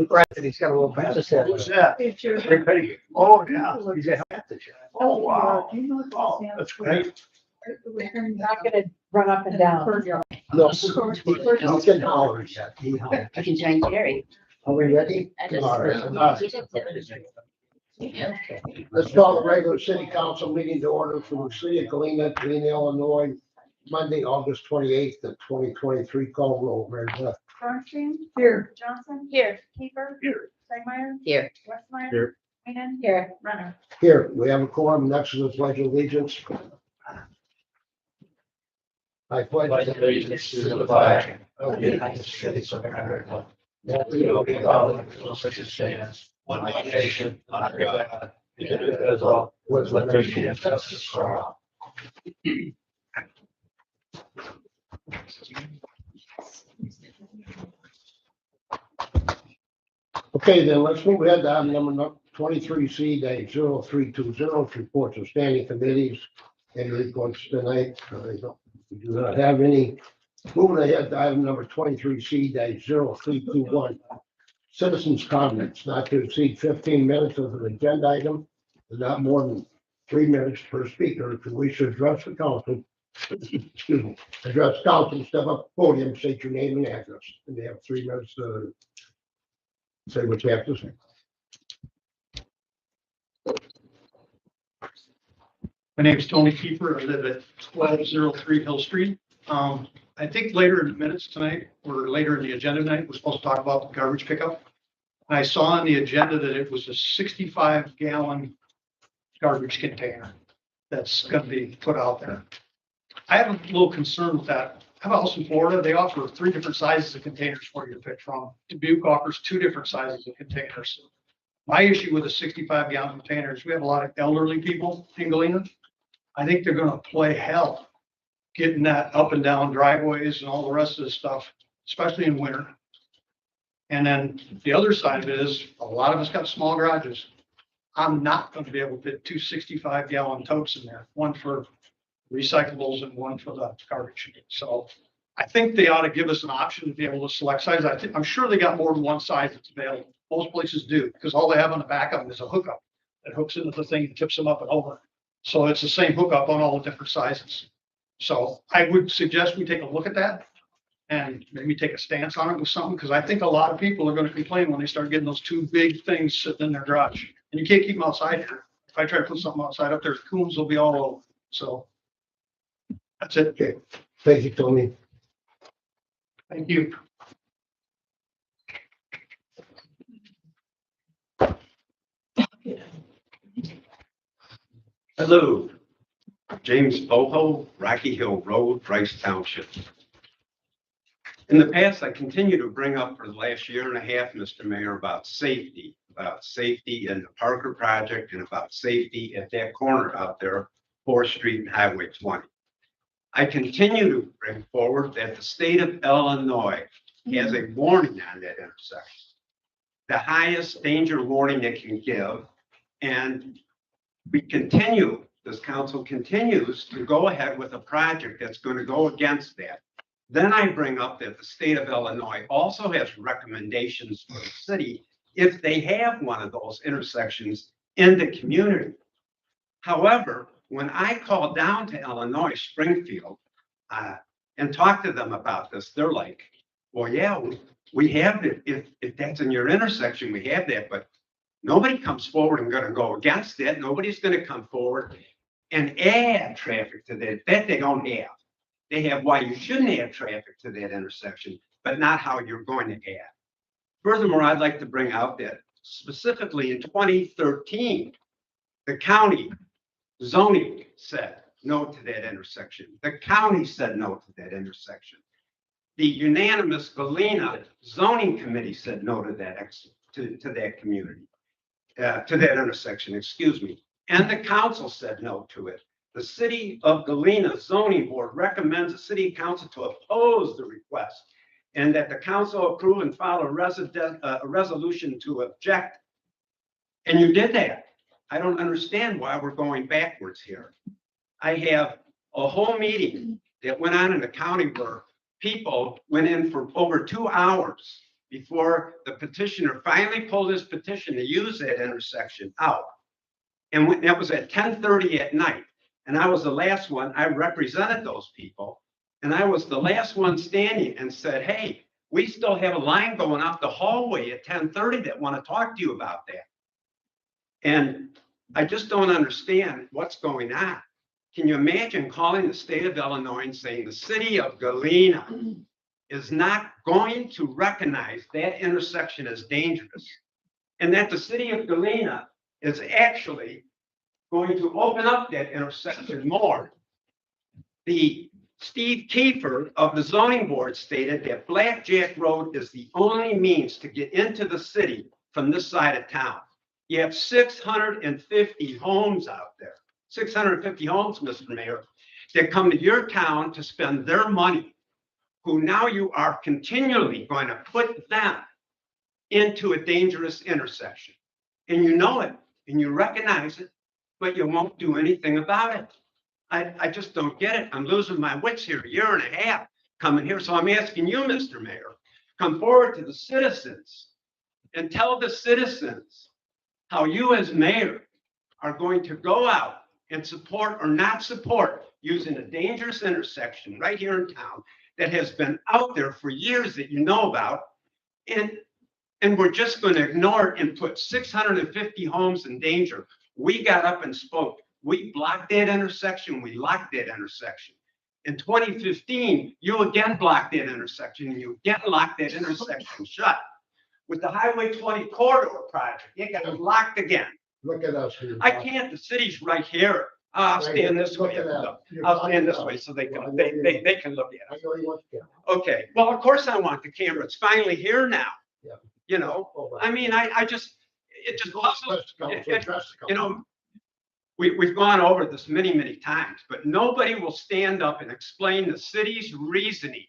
Right, and he's got a little pass. Who's that? Oh, yeah. He's got half the shot. Oh, wow. Oh, that's great. You're not gonna run up and down. No, he's getting hollers yet. I can join Jerry. Are we ready? I just- All right. Let's call the regular city council meeting to order for the city of Galena, Illinois, Monday, August 28th of 2023. Call roll, Mary Beth. Bernstein. Here. Johnson. Here. Kiefer. Here. Segmeyer. Here. Westmeyer. Here. Weenan. Here. Runner. Here, we have a quorum. Next is the pledge of allegiance. I pledge Allegiance to the flag of the United States of America, and to the republic for which it stands, one nation, under God, indivisible, with liberty and justice for all. Okay, then let's move ahead to item number 23C-0320, reports of standing committees. Any reports tonight? We do not have any. Moving ahead to item number 23C-0321, citizens' comments, not to exceed 15 minutes of an agenda item, and not more than 3 minutes per speaker. If you wish to address the council, excuse me, address council, step up to the podium, state your name and address, and they have 3 minutes to say what you have to say. My name is Tony Kiefer. I live at 1203 Hill Street. I think later in the minutes tonight, or later in the agenda tonight, we're supposed to talk about the garbage pickup. And I saw on the agenda that it was a 65-gallon garbage container that's going to be put out there. I have a little concern with that. I have a house in Florida. They offer 3 different sizes of containers for you to pick from. Dubuque offers 2 different sizes of containers. My issue with the 65-gallon containers, we have a lot of elderly people in Galena. I think they're going to play hell getting that up and down driveways and all the rest of the stuff, especially in winter. And then the other side of it is a lot of us got small garages. I'm not going to be able to fit 2 65-gallon totes in there, one for recyclables and one for the garbage. So I think they ought to give us an option to be able to select size. I'm sure they got more than one size that's available. Most places do, because all they have on the back of them is a hookup that hooks into the thing and tips them up and over. So it's the same hookup on all the different sizes. So I would suggest we take a look at that and maybe take a stance on it with something, because I think a lot of people are going to complain when they start getting those 2 big things sitting in their garage. And you can't keep them outside here. If I try to put something outside up there, coons will be all over. So that's it. Okay, thank you, Tony. Thank you. Hello, James Boho, Rocky Hill Road, Rice Township. In the past, I continue to bring up for the last year and a half, Mr. Mayor, about safety in the Parker project and about safety at that corner out there, 4th Street and Highway 20. I continue to bring forward that the state of Illinois has a warning on that intersection, the highest danger warning it can give, and this council continues to go ahead with a project that's going to go against that. Then I bring up that the state of Illinois also has recommendations for the city if they have one of those intersections in the community. However, when I call down to Illinois, Springfield, and talk to them about this, they're like, well, yeah, we have it. If that's in your intersection, we have that, but nobody comes forward and going to go against it. Nobody's going to come forward and add traffic to that. That they don't have. They have why you shouldn't add traffic to that intersection, but not how you're going to add. Furthermore, I'd like to bring out that specifically in 2013, the county zoning said no to that intersection. The county said no to that intersection. The unanimous Galena zoning committee said no to that to that community. To that intersection, excuse me, and the council said no to it. The city of Galena zoning board recommends the city council to oppose the request and that the council approve and file a resolution to object. And you did that. I don't understand why we're going backwards here. I have a whole meeting that went on in the county where people went in for over 2 hours before the petitioner finally pulled his petition to use that intersection out. And that was at 10:30 at night. And I was the last one, I represented those people. And I was the last one standing and said, hey, we still have a line going up the hallway at 10:30 that want to talk to you about that. And I just don't understand what's going on. Can you imagine calling the state of Illinois and saying the city of Galena is not going to recognize that intersection as dangerous, and that the city of Galena is actually going to open up that intersection more? The Steve Kiefer of the zoning board stated that Blackjack Road is the only means to get into the city from this side of town. You have 650 homes out there, 650 homes, Mr. Mayor, that come to your town to spend their money, who now you are continually going to put them into a dangerous intersection. And you know it, and you recognize it, but you won't do anything about it. I just don't get it. I'm losing my wits here, a year and a half coming here. So I'm asking you, Mr. Mayor, come forward to the citizens and tell the citizens how you as mayor are going to go out and support or not support using a dangerous intersection right here in town that has been out there for years that you know about. And we're just going to ignore it and put 650 homes in danger. We got up and spoke. We blocked that intersection. We locked that intersection. In 2015, you again blocked that intersection, and you again locked that intersection shut. With the Highway 20 corridor project, it got locked again. Look at us here. I can't, the city's right here. I'll stand this way. I'll stand this way so they can look at it. I know you want the camera. Okay, well, of course I want the camera. It's finally here now. Yeah. You know, I mean, it just puzzles. You know, we've gone over this many, many times, but nobody will stand up and explain the city's reasoning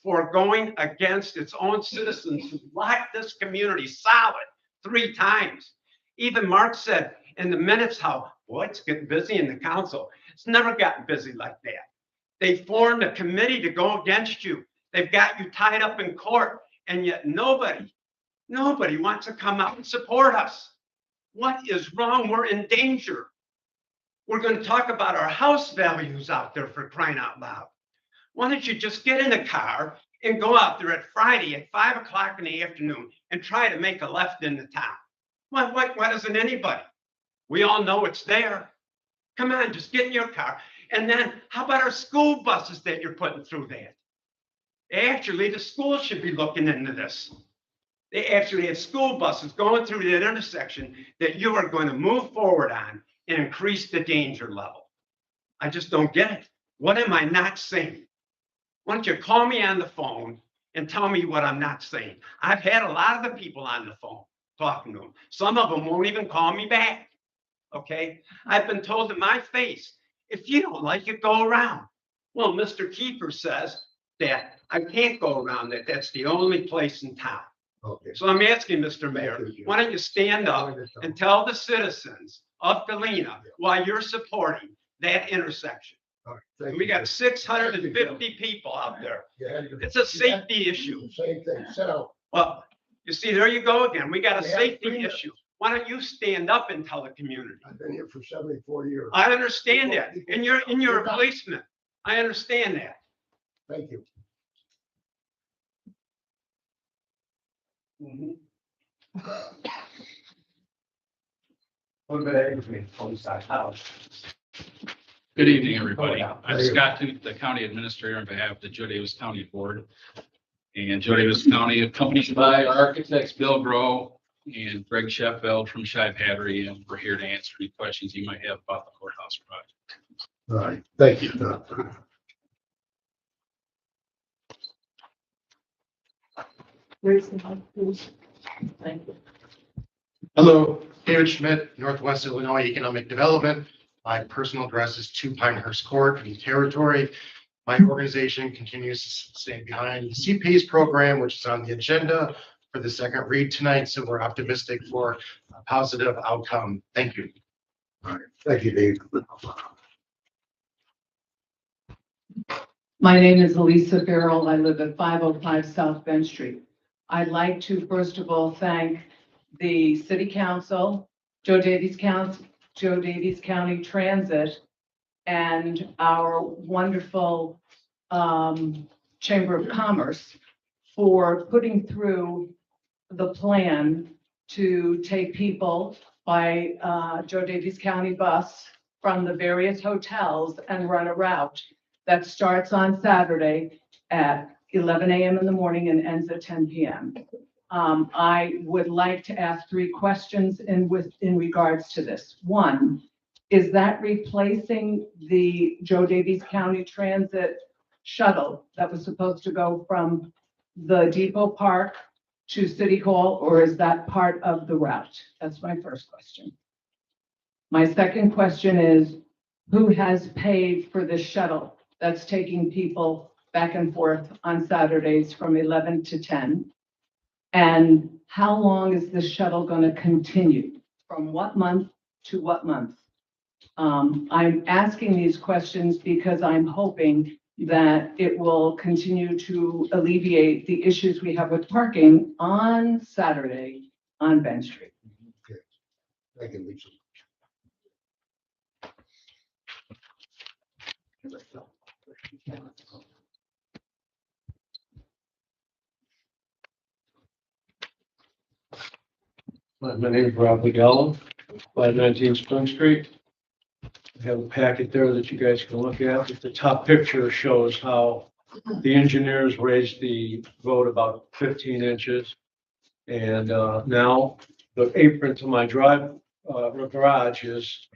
for going against its own citizens who locked this community solid 3 times. Even Mark said in the minutes how, boy, it's getting busy in the council. It's never gotten busy like that. They formed a committee to go against you. They've got you tied up in court, and yet nobody wants to come out and support us. What is wrong? We're in danger. We're going to talk about our house values out there, for crying out loud. Why don't you just get in a car and go out there at Friday at 5 o'clock in the afternoon and try to make a left into town? Why doesn't anybody? We all know it's there. Come on, just get in your car. And then how about our school buses that you're putting through that? Actually, the school should be looking into this. They actually have school buses going through that intersection that you are going to move forward on and increase the danger level. I just don't get it. What am I not saying? Why don't you call me on the phone and tell me what I'm not saying? I've had a lot of the people on the phone talking to them. Some of them won't even call me back. Okay? I've been told to my face, if you don't like it, go around. Well, Mr. Kiefer says that I can't go around, that's the only place in town. Okay. So I'm asking, Mr. Mayor, why don't you stand up and tell the citizens of Galena why you're supporting that intersection? All right, We got 650 people out there. It's a safety issue. Same thing. Sit down. Well, you see, there you go again. We got a We have safety 3 minutes. issue. Why don't you stand up and tell the community? I've been here for 74 years. I understand that. And you're a policeman. I understand that. Thank you. A little bit of everything on the side house. Good evening, everybody. Oh, I'm Scott Tooth, the county administrator on behalf of the Joe Davis County Board. And Joe Davis County, accompanied by our architects, Bill Groh and Greg Sheffield from Shive Hattery, and we're here to answer any questions you might have about the courthouse project. All right. Thank you. Where's the mic, please? Thank you. Hello, David Schmidt, Northwest Illinois Economic Development. My personal address is 2 Pinehurst Court, New Territory. My organization continues to stay behind the CPACE program, which is on the agenda for the second read tonight. So we're optimistic for a positive outcome. Thank you. All right. Thank you, Dave. My name is Elisa Farrell. I live at 505 South Bench Street. I'd like to, first of all, thank the city council, Joe Davies County Transit, and our wonderful Chamber of Commerce for putting through the plan to take people by Joe Davies County bus from the various hotels and run a route that starts on Saturday at 11 a.m. in the morning and ends at 10 p.m. I would like to ask 3 questions in regards to this. One, is that replacing the Joe Davies County Transit shuttle that was supposed to go from the Depot Park to City Hall, or is that part of the route? That's my first question. My second question is, who has paid for this shuttle that's taking people back and forth on Saturdays from 11 to 10? And how long is this shuttle going to continue? From what month to what month? I'm asking these questions because I'm hoping that it will continue to alleviate the issues we have with parking on Saturday on Bench Street. Okay. Thank you, Lisa. My name is Rob Legall, 519 Spring Street. I have a packet there that you guys can look at. The top picture shows how the engineers raised the road about 15 inches. And now the apron to my garage is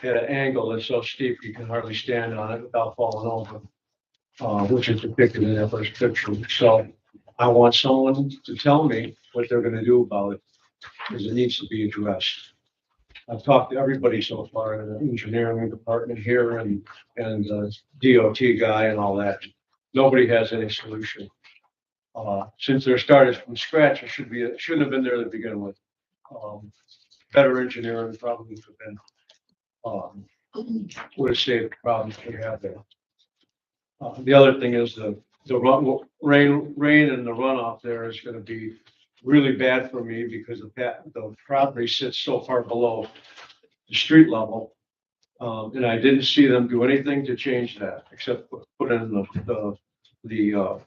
at an angle that's so steep you can hardly stand on it without falling over, which is depicted in that first picture. So I want someone to tell me what they're going to do about it, because it needs to be addressed. I've talked to everybody so far in the engineering department here and DOT guy and all that. Nobody has any solution. Since they're started from scratch, it shouldn't have been there to begin with. Better engineering probably would have saved the problems we have there. The other thing is the rain and the runoff there is going to be really bad for me because the property sits so far below the street level. And I didn't see them do anything to change that, except put in the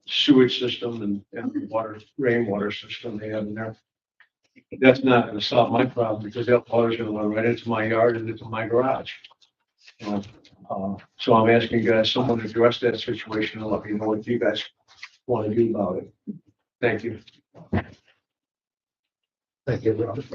sewage system and the rainwater system they have in there. That's not going to solve my problem because that water is going to run right into my yard and into my garage. So I'm asking you guys, someone to address that situation and let me know what you guys want to do about it. Thank you. Thank you, Rob. Is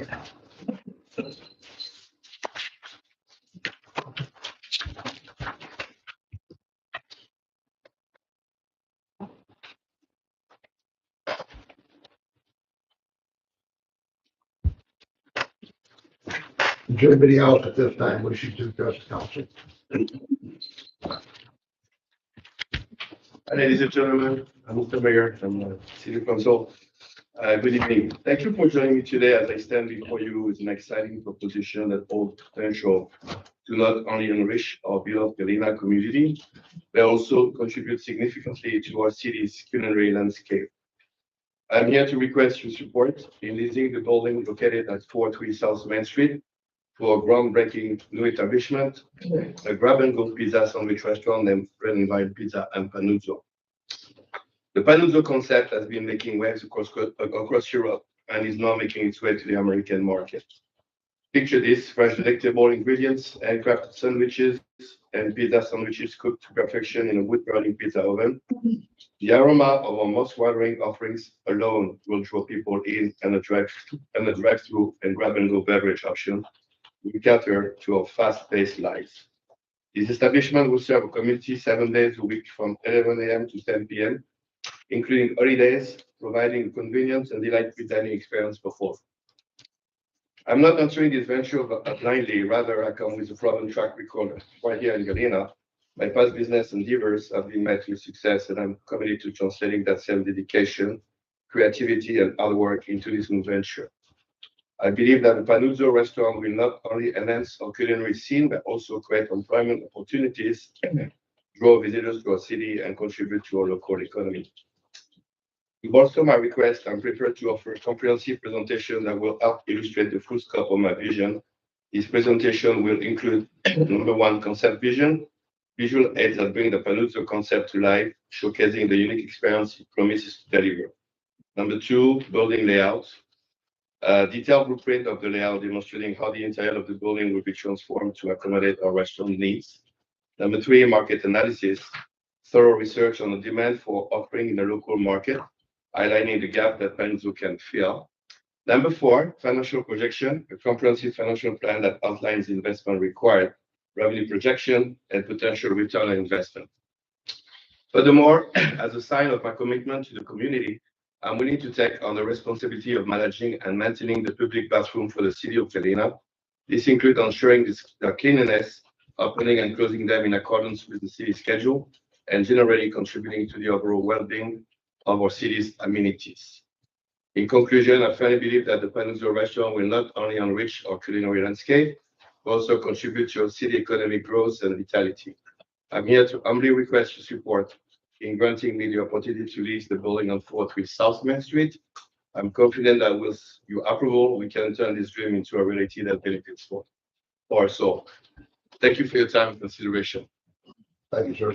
there anybody else at this time wishing to address the council? Ladies and gentlemen, I'm Mr. Mayor from City Council. Good evening. Thank you for joining me today as I stand before you with an exciting proposition that holds potential to not only enrich our beloved Galena community, but also contribute significantly to our city's culinary landscape. I'm here to request your support in leasing the building located at 43 South Main Street for a groundbreaking new establishment, a grab-and-go pizza sandwich restaurant named Bread and Vine Pizza and Panuzzo. The Panuzzo concept has been making waves across Europe and is now making its way to the American market. Picture this: fresh, delectable ingredients, handcrafted sandwiches, and pizza sandwiches cooked to perfection in a wood-burning pizza oven. The aroma of our mouth-watering offerings alone will draw people in, and a drive-through and grab-and-go beverage option will cater to our fast-paced lives. This establishment will serve a community 7 days a week from 11 a.m. to 10 p.m., including holidays, providing a convenience and delightful dining experience for both. I'm not entering this venture blindly, rather I come with a proven track record right here in Galena. My past business endeavors have been met with success, and I'm committed to translating that same dedication, creativity, and hard work into this new venture. I believe that the Panuzzo restaurant will not only enhance our culinary scene, but also create employment opportunities, draw visitors to our city, and contribute to our local economy. To bolster my request, I'm prepared to offer a comprehensive presentation that will help illustrate the full scope of my vision. This presentation will include number one, concept vision, visual aids that bring the Panuzzo concept to life, showcasing the unique experience it promises to deliver. Number two, building layout. A detailed blueprint of the layout demonstrating how the interior of the building will be transformed to accommodate our restaurant needs. Number three, market analysis. Thorough research on the demand for offering in the local market, highlighting the gap that Panuzzo can fill. Number four, financial projection, a comprehensive financial plan that outlines the investment required, revenue projection, and potential return on investment. Furthermore, as a sign of my commitment to the community, I'm willing to take on the responsibility of managing and maintaining the public bathroom for the city of Galena. This includes ensuring their cleanliness, opening and closing them in accordance with the city schedule, and generally contributing to the overall well-being of our city's amenities. In conclusion, I firmly believe that the Panuzzo restaurant will not only enrich our culinary landscape, but also contribute to our city economic growth and vitality. I'm here to humbly request your support in granting me the opportunity to lease the building on 403 South Main Street. I'm confident that with your approval, we can turn this dream into a reality that benefits for us all. Thank you for your time and consideration. Thank you, sir.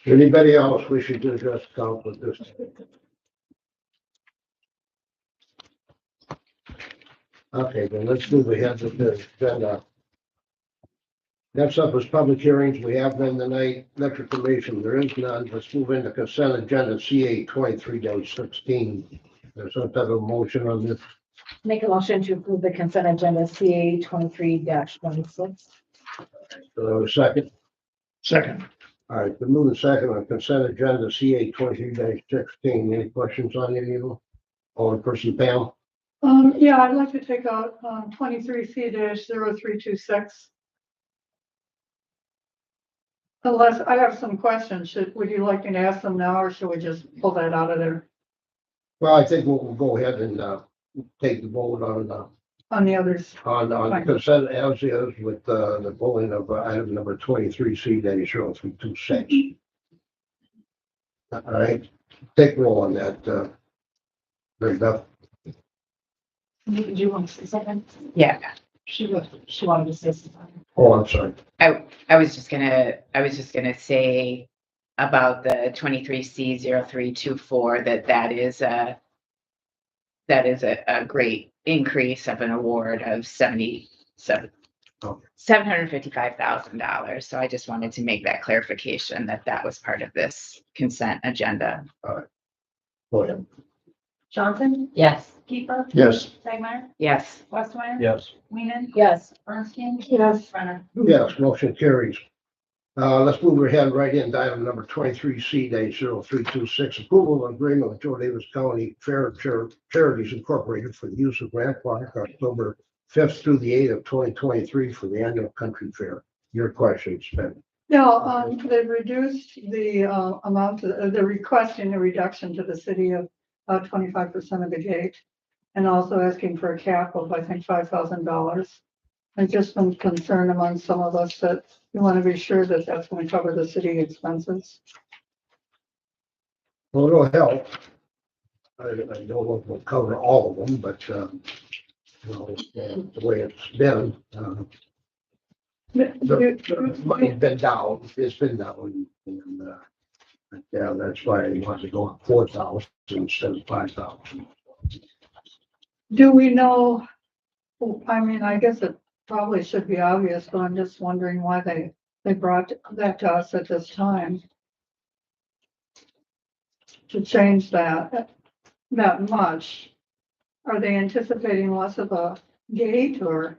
Anybody else wishing to address the council at this time? Okay, then let's move ahead with the agenda. Next up is public hearings. We have none tonight. Electric commission, there is none. Let's move into consent agenda CA 23-16. There's some type of motion on this. Make a motion to approve the consent agenda CA 23-26. Second. Second. All right, the move second on consent agenda CA 23-16. Any questions on any of them? Person Pam? Yeah, I'd like to take out 23C-0326. Unless I have some questions, would you like me to ask them now, or should we just pull that out of there Well, I think we'll go ahead and take the vote on the others? on Fine. consent as is with the voting of item number 23C-0326. All right, take roll on that. Mary Beth. Did you want to say something? Yeah, She wanted to say something. Oh, I'm sorry. I was just gonna say about the 23C-0324 that is a great increase of an award of $755,000. So I just wanted to make that clarification that was part of this consent agenda. Go ahead. Johnson? Yes. Keeper? Yes. Segmeyer? Yes. Westmeyer? Yes. Weenan? Yes. Bernstein? Yes. Brenner? Yes, motion carries. Let's move ahead right into item number 23C-0326, approval of agreement with Joe Davis County Fair Charities Incorporated for the use of Grant Park, October 5th through the 8th of 2023 for the annual country fair. Your questions, Ben? No, they've reduced the amount, they're requesting a reduction to the city of 25% of the gate, and also asking for a cap of, I think, $5,000. I've just been concerned among some of us that we want to be sure that that's going to cover the city expenses. Well, it'll help. I don't know if we'll cover all of them, but the way it's been, the money's been down. It's been down, and yeah, that's why he wants to go up 4,000 instead of 5,000. Do we know, I mean, I guess it probably should be obvious, but I'm just wondering why they brought that to us at this time. To change that much. Are they anticipating less of a gate, or?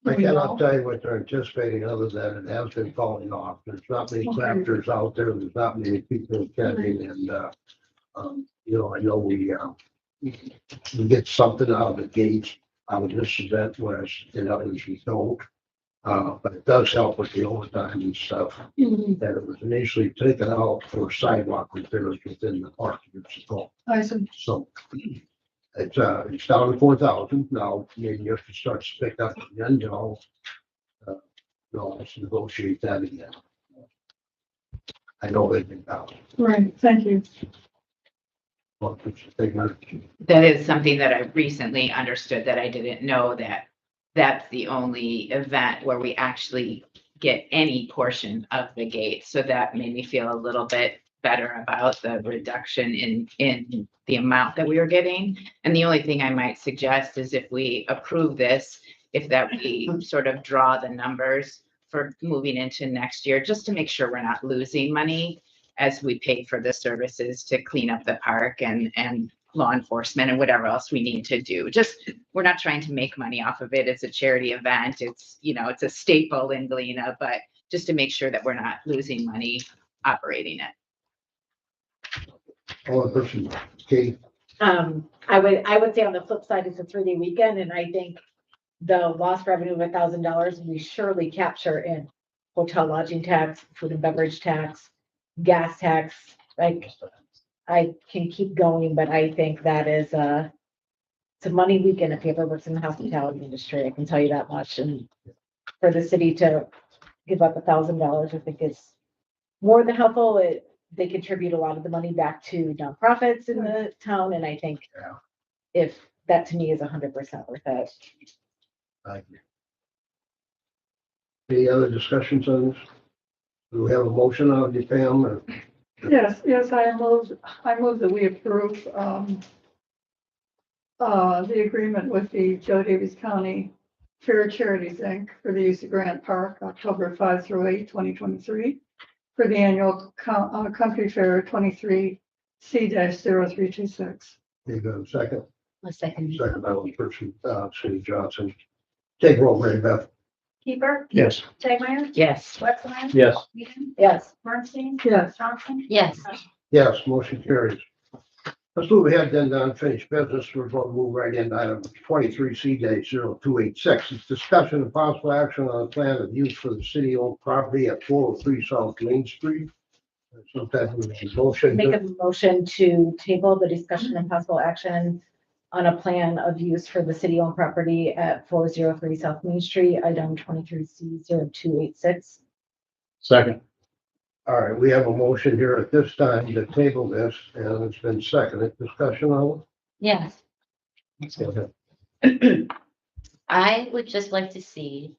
I cannot tell you what they're attempting other than it has been falling off. There's not many tractors out there. There's not many people attending, and I know we get something out of the gates out of this event, whereas in others we don't. But it does help with the overtime and stuff. That it was initially taken out for sidewalk repairs within the park years ago. I see. So It's down to 4,000 now. Maybe you have to start to pick up again, let's negotiate that again. I know they've been down. Right, thank you. But it's a big one. That is something that I recently understood, that I didn't know, that that's the only event where we actually get any portion of the gate. So that made me feel a little bit better about the reduction in the amount that we were getting. And the only thing I might suggest is, if we approve this, if that we sort of draw the numbers for moving into next year, just to make sure we're not losing money as we pay for the services to clean up the park and law enforcement and whatever else we need to do. Just, we're not trying to make money off of it. It's a charity event. It's, it's a staple in Galena, but just to make sure that we're not losing money operating it. All person, Katie, I would say on the flip side, it's a 3-day weekend, and I think the lost revenue of $1,000, we surely capture in hotel lodging tax, food and beverage tax, gas tax. Like, I can keep going, but I think that is it's a money weekend if you ever works in the hospitality industry. I can tell you that much. And for the city to give up $1,000, I think is more than helpful. They contribute a lot of the money back to nonprofits in the town, and I think if that, to me, is 100% worth it. thank you. Any other discussions on this? Do we have a motion on the Pam? Or- Yes, I move that we approve, the agreement with the Joe Davies County Fair Charities, Inc. for the use of Grant Park, October 5 through 8, 2023, for the annual Country Fair 23C-0326. You got a second? A second. Second by one person, City Johnson. Take roll, Mary Beth. Keeper, Yes. Tegmeyer, Yes. Wexler, Yes. Whedon, Yes. Bernstein, Yes. Johnson. Yes. Yes, motion carries. Let's move ahead then to unfinished business. We're going to move right into item 23C-0286. It's discussion and possible action on a plan of use for the city-owned property at 403 South Main Street. Some type of motion. Make a motion to table the discussion and possible action on a plan of use for the city-owned property at 403 South Main Street, item 23C-0286. Second. All right, we have a motion here at this time to table this, and it's been seconded. Discussion on Yes, it? Okay. I would just like to see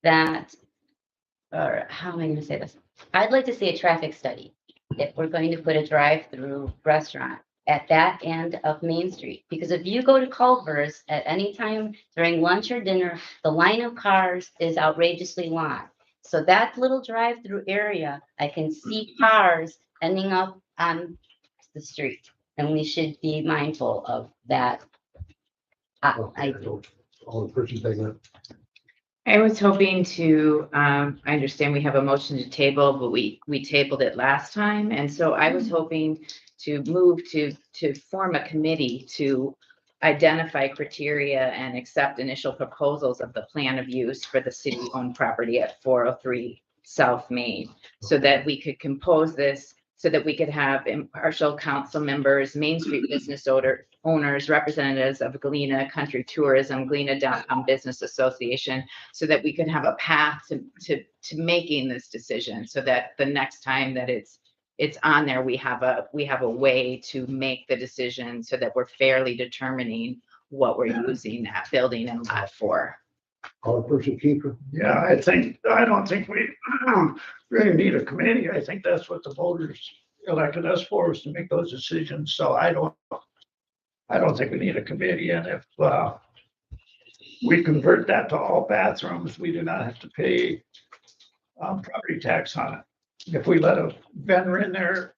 that, or how am I gonna say this? I'd like to see a traffic study if we're going to put a drive-through restaurant at that end of Main Street. Because if you go to Culver's at any time during lunch or dinner, the line of cars is outrageously long. So that little drive-through area, I can see cars ending up on the street, and we should be mindful of that. Okay, all the person taking it. I was hoping to, I understand we have a motion to table, but we tabled it last time. And so I was hoping to move to form a committee to identify criteria and accept initial proposals of the plan of use for the city-owned property at 403 South Main, so that we could compose this, so that we could have impartial council members, Main Street business owners, representatives of Galena Country Tourism, Galena Downtown Business Association, so that we could have a path to making this decision, so that the next time that it's on there, we have a way to make the decision, so that we're fairly determining what we're using that building and lot for. All the person keeper. Yeah, I don't think we really need a committee. I think that's what the voters elected us for, was to make those decisions. So I don't think we need a committee. And if we convert that to all bathrooms, we do not have to pay property tax on it. If we let a vendor in there,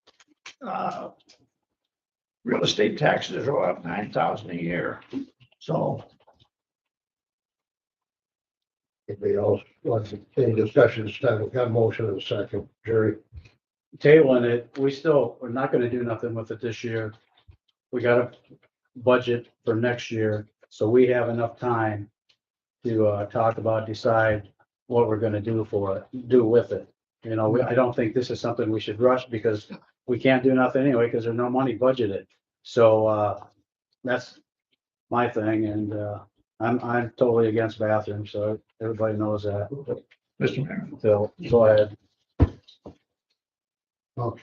real estate taxes are up $9,000 a year. So Anybody else wants any discussion this time? We've got a motion in a second. Jerry. tabling it, we're not gonna do nothing with it this year. We got a budget for next year, so we have enough time to talk about, decide what we're gonna do with it. You know, I don't think this is something we should rush, because we can't do nothing anyway, because there's no money budgeted. So that's my thing, and, I'm totally against bathrooms, so everybody knows that. Mr. Mayor. Phil, go ahead. Who's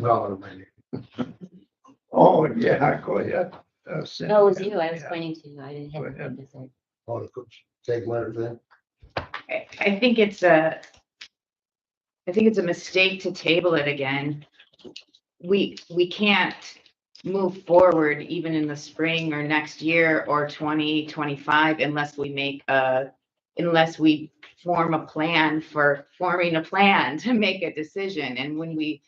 on it? Oh, yeah, go ahead. Cindy. No, it was you. I was Yeah. pointing to you. I didn't have Go ahead. anything to say. All the cooks, take letters in. I think it's a mistake to table it again. We can't move forward even in the spring or next year or 2025 unless we form a plan for forming a plan to make a decision. And when we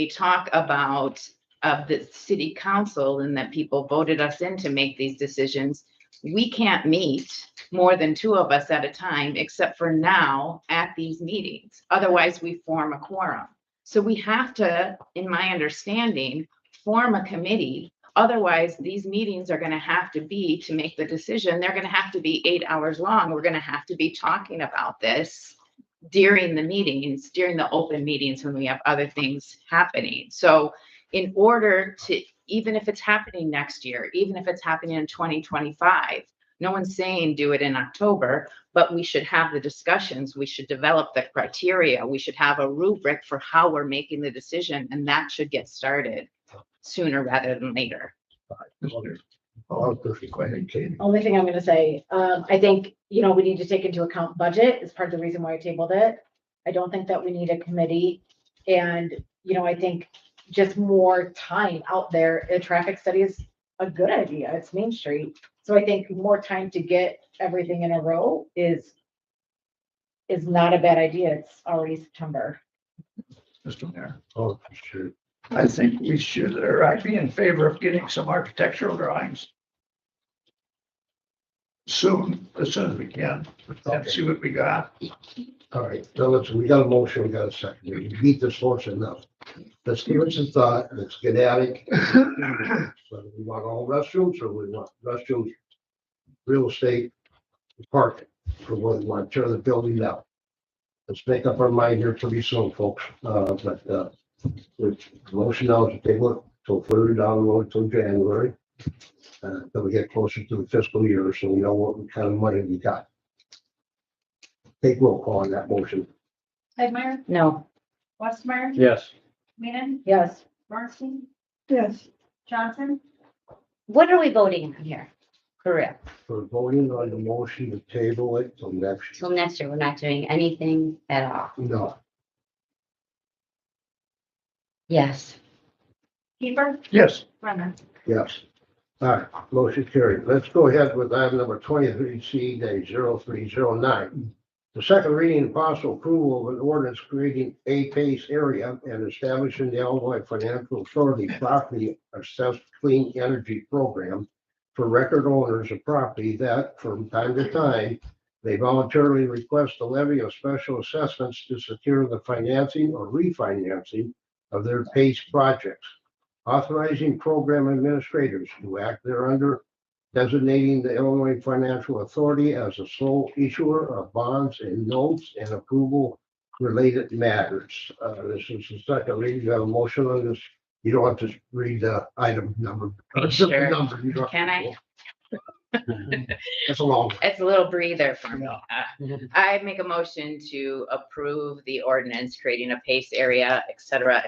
talk about the city council and that people voted us in to make these decisions, we can't meet more than two of us at a time, except for now at these meetings. Otherwise, we form a quorum. So we have to, in my understanding, form a committee. Otherwise, these meetings are going to have to be, to make the decision, they're going to have to be 8 hours long. We're going to have to be talking about this during the meetings, during the open meetings when we have other things happening. So in order to, even if it's happening next year, even if it's happening in 2025, no one's saying do it in October, but we should have the discussions. We should develop the criteria. We should have a rubric for how we're making the decision, and that should get started sooner rather than later. Oh, perfect. Go ahead, Katie. Only thing I'm gonna say, I think, we need to take into account budget is part of the reason why I tabled it. I don't think that we need a committee. And, I think just more time out there, a traffic study is a good idea. It's Main Street. So I think more time to get everything in a row is not a bad idea. It's already September. Mr. Mayor. Oh, sure. I think we should, or I'd be in favor of getting some architectural drawings soon, as soon as we can, and see what we got. All right, so we got a motion, we got a second. We beat this horse enough. Let's give it some thought, let's get at it. So we want all restrooms, or we want restrooms, real estate, parking, for what we want to tear the building down. Let's make up our mind here pretty soon, folks. The motion now is to table it till further down the road till January. Till we get closer to the fiscal year, so we know what kind of money we got. Take roll call on that motion. Tegmeyer, No, Westmeyer, Yes. Weenan. Yes. Marcy, Yes, Johnson. what are we voting on here? Correct. For voting on the motion to table it till next Till year. next year, we're not doing anything at all. No, Yes. Keeper, Yes, Brennan. yes. All right, motion carried. Let's go ahead with item number 23C-0309. The second reading and possible approval of an ordinance creating a PACE area and establishing the Illinois Financial Authority Property Assessed Clean Energy Program for record owners of property that, from time to time, they voluntarily request the levy of special assessments to secure the financing or refinancing of their PACE projects. Authorizing program administrators to act thereunder, designating the Illinois Financial Authority as the sole issuer of bonds and notes and approval related matters. This is the second reading. You have a motion on this. You don't have to read the item number. Sure. Number. You don't- Can I? That's a long one. It's a little breather for me. I make a motion to approve the ordinance creating a PACE area, et cetera,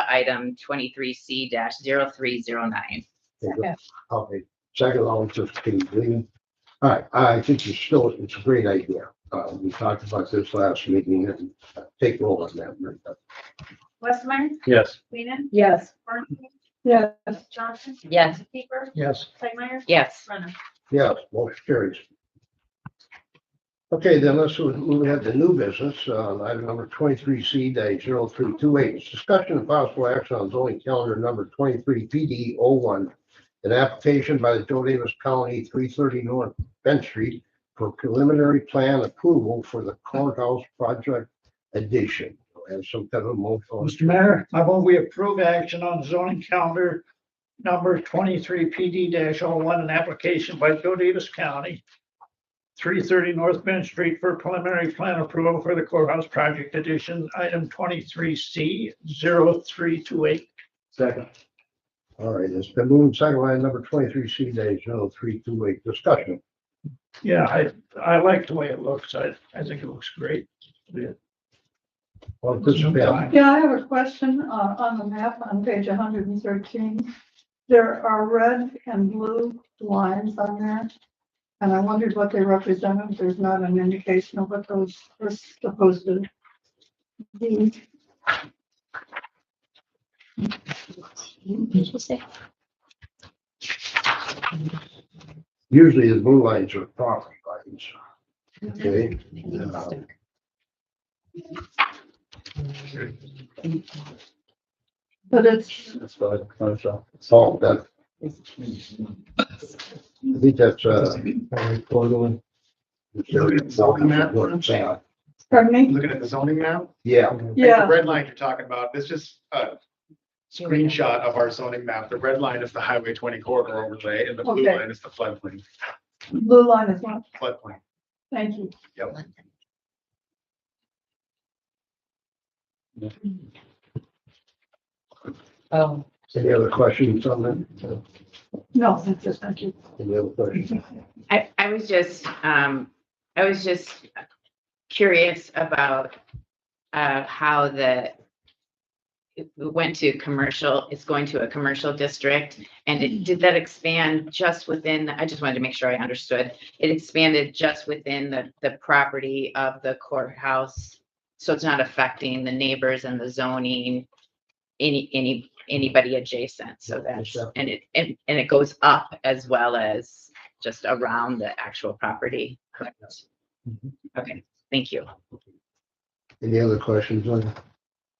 item 23C-0309. Okay, second, I'll just keep reading. All right, I think it's a great idea. We talked about this last meeting and take roll on that. Westmeyer, Yes. Weenan. Yes. Marcy, yes, Johnson. Yes. Keeper, yes. Tegmeyer. Yes. Brennan. Yes, motion carries. Okay, then let's move ahead to new business, item number 23C-0328. Discussion of possible action on zoning calendar number 23PD01. An application by the Joe Davis County 330 North Bench Street for preliminary plan approval for the courthouse project addition. And some kind of motion. Mr. Mayor, I move we approve action on zoning calendar number 23PD-01, an application by Joe Davis County, 330 North Bench Street for preliminary plan approval for the courthouse project addition, item 23C-0328. Second. All right, it's been moved second line number 23 C-0328 discussion. Yeah, I like the way it looks. I think it looks great. Well, this is bad. Yeah, I have a question, on the map on page 113. There are red and blue lines on there. And I wondered what they represented. There's not an indication of what those are supposed to be. Did you say? Usually the blue lines are property lines. Okay. But it's, That's fine. Oh, that. I think that's, Zoning map? pardon me? Looking at the zoning map? Yeah, I think Yeah. The red line you're talking about, this is a screenshot of our zoning map. The red line is the Highway 20 corridor overlay and the blue Okay. line is the floodplain. Blue line is one. Floodplain. Thank you. Oh, any other questions on that? No, that's just, thank you. Any other questions? I was just curious about how it went to commercial, it's going to a commercial district. And did that expand just within, I just wanted to make sure I understood. It expanded just within the property of the courthouse. So it's not affecting the neighbors and the zoning, anybody adjacent. So that's, and it goes up as well as just around the actual property. Correct. Okay, thank you. Any other questions on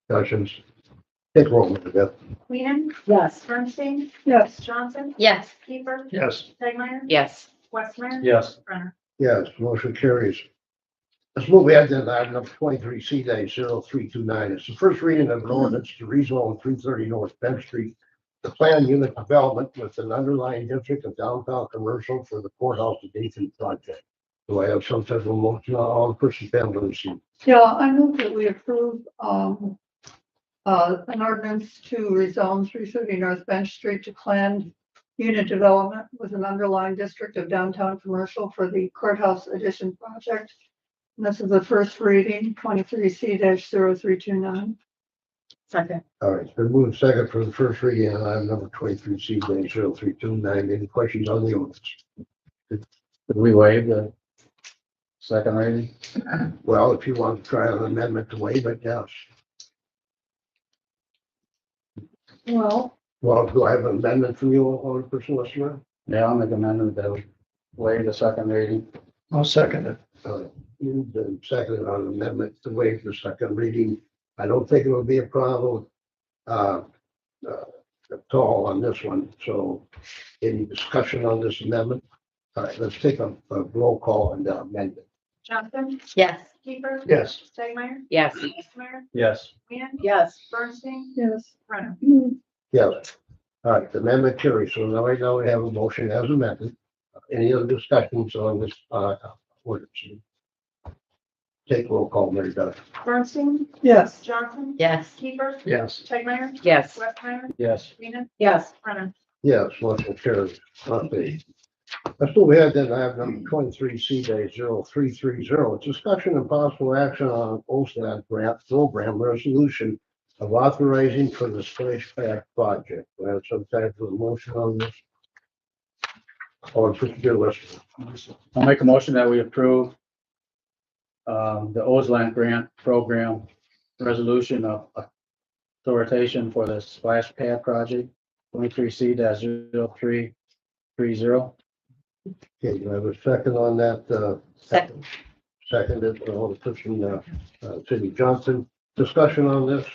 discussions? Take roll, Beth. Queenan? Yes. Bernstein? Yes. Johnson? yes. Keeper? Yes. Tegmeyer? Yes. Westmeyer? Yes. Brenner? Yes, motion carries. Let's move ahead to item number 23 C-0329. It's the first reading of an ordinance to rezone 330 North Bench Street, the planned unit development with an underlying district of downtown commercial for the courthouse adjacent project. Do I have some type of motion on the person family? Yeah, I move that we approve, an ordinance to rezone 330 North Bench Street to planned unit development with an underlying district of downtown commercial for the courthouse addition project. And this is the first reading, 23 C-0329. Second. All right, it's been moved second for the first reading on item number 23 C-0329. Any questions on the ordinance? Did we waive the second reading? Well, if you want to try an amendment to waive it, yes. Well, Do I have an amendment from you, on person listener? Yeah, I'll make an amendment that we waive the second reading. I'll second it. Moved and seconded on amendment to waive the second reading. I don't think it will be a problem at all on this one. So any discussion on this amendment? All right, let's take a roll call on the amendment. Johnson? Yes. Keeper? Yes. Tegmeyer? Yes. Westmeyer? Yes. Queenan? Yes. Bernstein? yes. Brenner? Yes. All right, the amendment carries. So now we have a motion as amended. Any other discussions on this ordinance? Take roll call, Mary Beth. Bernstein? Yes. Johnson? Yes. Keeper? Yes. Tegmeyer? Yes. Westmeyer? Yes. Queenan? Yes. Brenner? Yes, motion carries. Okay. Let's move ahead then. I have number 23 C-0330. It's discussion and possible action on OSTAT grant program resolution of authorizing for the splash pad project. Do I have some type of motion on this? Or put your list. I'll make a motion that we approve the OSLAND grant program resolution of authorization for the splash pad project, 23 C-0330. Okay, do I have a second on that? Second. Seconded, Alderperson Cindy Johnson. Discussion on this,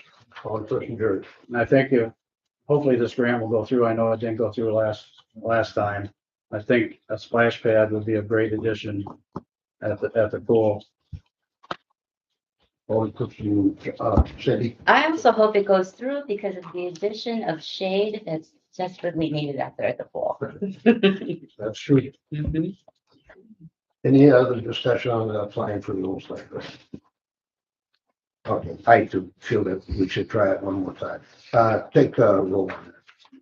Alderperson Jerry. And I think hopefully this grant will go through. I know it didn't go through last time. I think a splash pad would be a great addition at the pool. Alderperson Cindy. I also hope it goes through because of the addition of shade that's desperately needed out there at the pool. That's true. Any other discussion on applying for the rules like this? Okay, I do feel that we should try it one more time. Take a roll.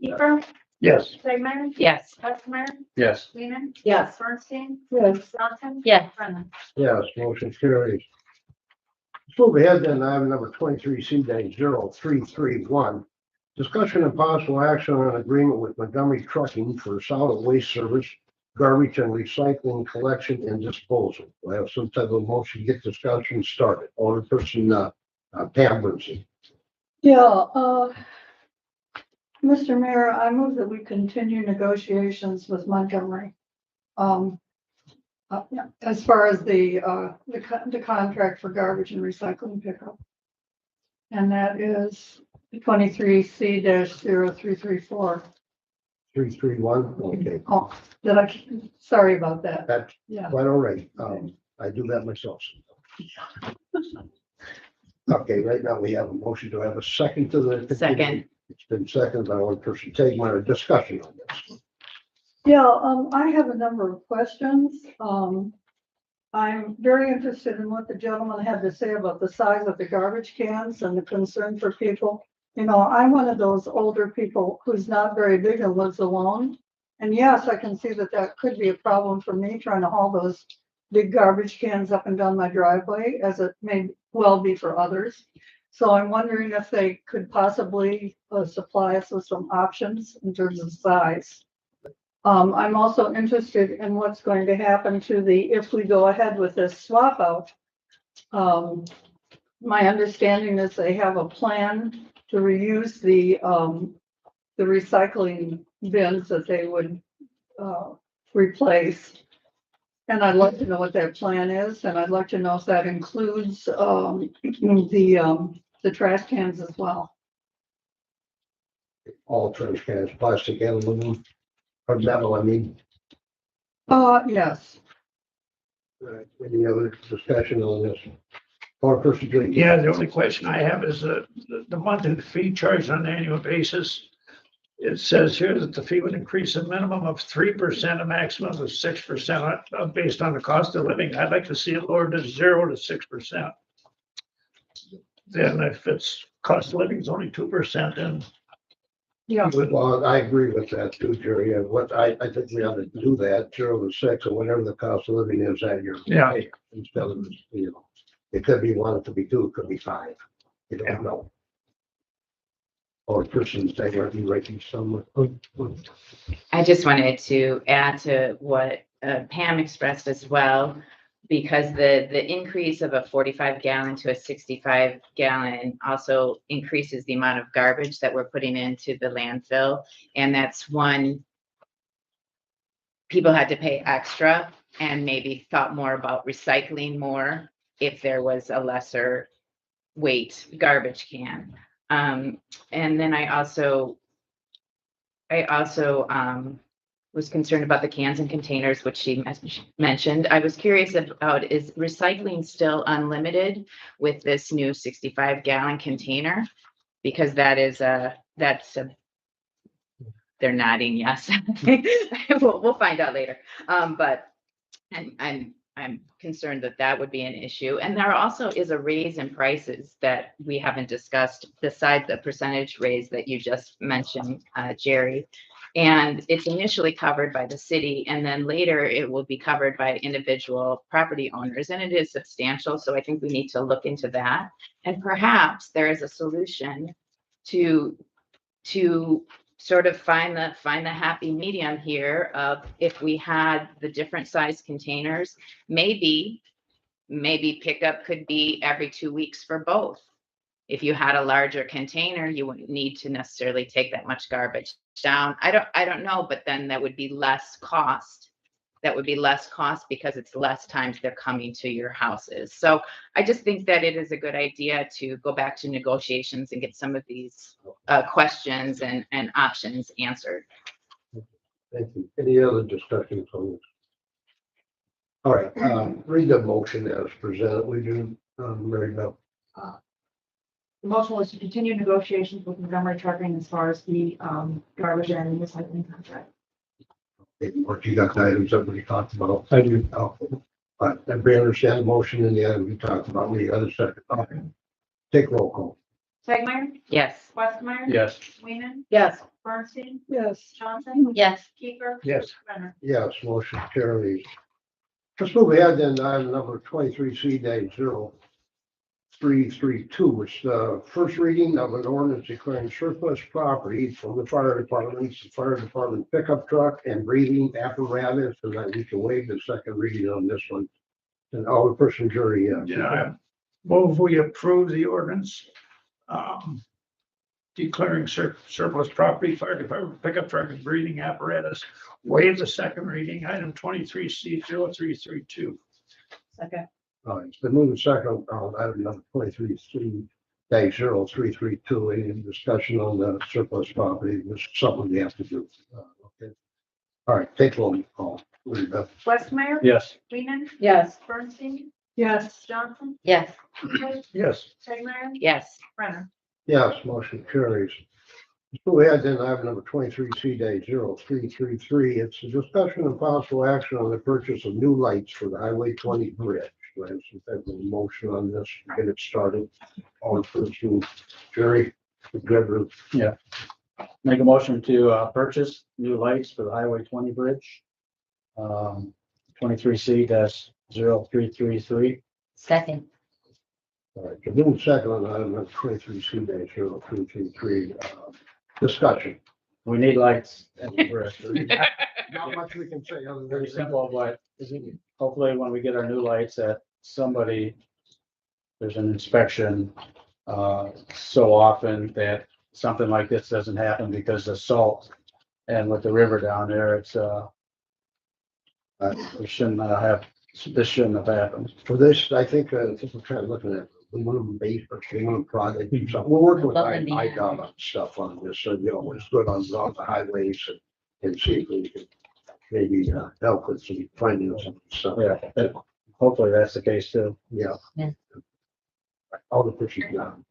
Kiefer, Yes. Stegmeyer, Yes. Hessmeyer, Yes. Lehman, Yes. Bernstein, Yes. Johnson. Yes. Brennan. Yes, motion carries. So we had then item number 23C-0331. Discussion and possible action on agreement with Montgomery Trucking for solid waste service, garbage and recycling collection and disposal. We have some type of motion to get discussion started. Alderperson Pam Bernstein. Yeah, Mr. Mayor, I move that we continue negotiations with Montgomery. Yeah, as far as the contract for garbage and recycling pickup. And that is 23C-0334. 331. Okay, Oh, sorry about that. that's Yeah. quite all right. I do that myself. Okay, right now we have a motion to have a second to the. Second. It's been seconded by Alderperson Tegmeyer. Discussion on this. Yeah, I have a number of questions. I'm very interested in what the gentleman had to say about the size of the garbage cans and the concern for people. You know, I'm one of those older people who's not very big and lives alone. And yes, I can see that that could be a problem for me trying to haul those big garbage cans up and down my driveway, as it may well be for others. So I'm wondering if they could possibly supply us with some options in terms of size. I'm also interested in what's going to happen to if we go ahead with this swap out. My understanding is they have a plan to reuse the recycling bins that they would replace. And I'd like to know what that plan is, and I'd like to know if that includes the trash cans as well. All trash cans, plastic and aluminum, or metal, I mean. Yes. Any other discussion on this? Alderperson Green. Yeah, the only question I have is the monthly fee charged on an annual basis. It says here that the fee would increase a minimum of 3%, a maximum of 6% based on the cost of living. I'd like to see it lowered to 0 to 6%. Then if it's cost of living is only 2%, then Yeah. Well, I agree with that too, Jerry. And what I think we ought to do that 0 to 6 or whatever the cost of living is at your. Yeah. Instead of, you know, it could be 1, it could be 2, it could be 5. You don't know. Or person saying, are you writing somewhere? I just wanted to add to what Pam expressed as well, because the increase of a 45-gallon to a 65-gallon also increases the amount of garbage that we're putting into the landfill. And that's one, people had to pay extra and maybe thought more about recycling more if there was a lesser weight garbage can. And then I also was concerned about the cans and containers, which she mentioned. I was curious about, is recycling still unlimited with this new 65-gallon container? Because that's a, they're nodding yes. We'll find out later. But I'm concerned that that would be an issue. And there also is a raise in prices that we haven't discussed besides the percentage raise that you just mentioned, Jerry. And it's initially covered by the city, and then later it will be covered by individual property owners, and it is substantial. So I think we need to look into that. And perhaps there is a solution to sort of find the happy medium here of, if we had the different size containers, maybe pickup could be every 2 weeks for both. If you had a larger container, you wouldn't need to necessarily take that much garbage down. I don't know, but then that would be less cost. That would be less cost because it's less times they're coming to your houses. So I just think that it is a good idea to go back to negotiations and get some of these questions and options answered. Thank you. Any other discussions on this? All right, read the motion as presented. We do, Mary Beth. The motion was to continue negotiations with Montgomery Trucking as far as the garbage and recycling contract. Or you got the items that we talked about? I do. Oh, but I barely understand the motion in the item we talked about. We got a second. Okay. Take roll call. Tegmeyer, Yes. Westmeyer. Yes. Weenan, Yes. Bernstein, Yes. Johnson, Yes. Keeper. Yes. Renner. Yes, motion carries. Let's move ahead then to item number 23C-0332, which is the first reading of an ordinance declaring surplus property from the fire department, the fire department pickup truck and breathing apparatus, and that we can waive the second reading on this one. And all the person jury, Yeah, I move we approve the ordinance, declaring surplus property, fire department pickup truck and breathing apparatus. Waive the second reading, item 23C-0332. Second. all right, it's been moved and second on item number 23C-0332. Any discussion on the surplus property? This is something we have to do. Okay. All right, take roll call. Westmeyer. Yes. Weenan, Yes. Bernstein, Yes. Johnson, Yes. Keeper, Yes. Tegmeyer, Yes. Renner. Yes, motion carries. Let's go ahead then, item number 23C-0333. It's a discussion of possible action on the purchase of new lights for the Highway 20 bridge. Do I have some type of motion on this to get it started? All person, Jerry, good. Make a motion to purchase new lights for the Highway 20 bridge. 23C-0333. Second. All right, the move second on item number 23C-0333. Discussion. We need lights at the bridge. Not much we can say other than. Very simple, but hopefully when we get our new lights that there's an inspection so often that something like this doesn't happen because of salt. And with the river down there, it's this shouldn't have happened. For this, I think we're kind of looking at aluminum base or aluminum product. So we're working with Above and beyond. IDOT stuff on this, so it's good on the highways and see if we can maybe help with some finding some stuff. Yeah, hopefully that's the case too. Yeah. Yeah. All the pushes down.